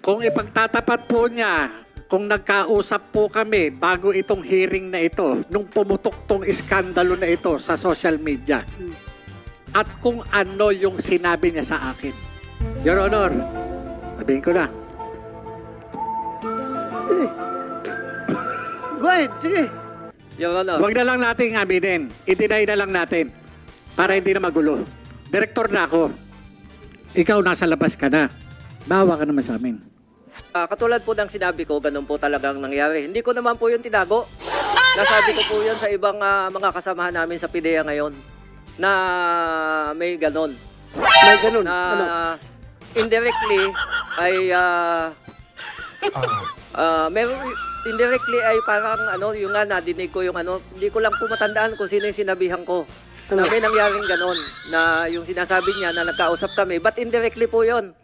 Kung ipagtatapat po niya, kung nagkausap po kami bago itong hearing na ito, nung pumutok tong iskandalo na ito sa social media, at kung ano yung sinabi niya sa akin. Your Honor, sabihin ko na. Sige. Go ahead, sige. Your Honor. Huwag na lang natin aminin. Itinay na lang natin para hindi na magulo. Direktor na ako. Ikaw nasa labas ka na. Bawa ka naman sa amin. Katulad po ng sinabi ko, ganun po talagang nangyari. Hindi ko naman po yun tinago. Nasabi ko po yun sa ibang mga kasamahan namin sa PIDEA ngayon na may ganun. May ganun. Na Ano? indirectly ay indirectly ay parang yung nga nadinig ko yung hindi ko lang po matandaan kung sino yung sinabihan ko. Na may nangyaring ganun na yung sinasabi niya na nagkausap kami, but indirectly po yun.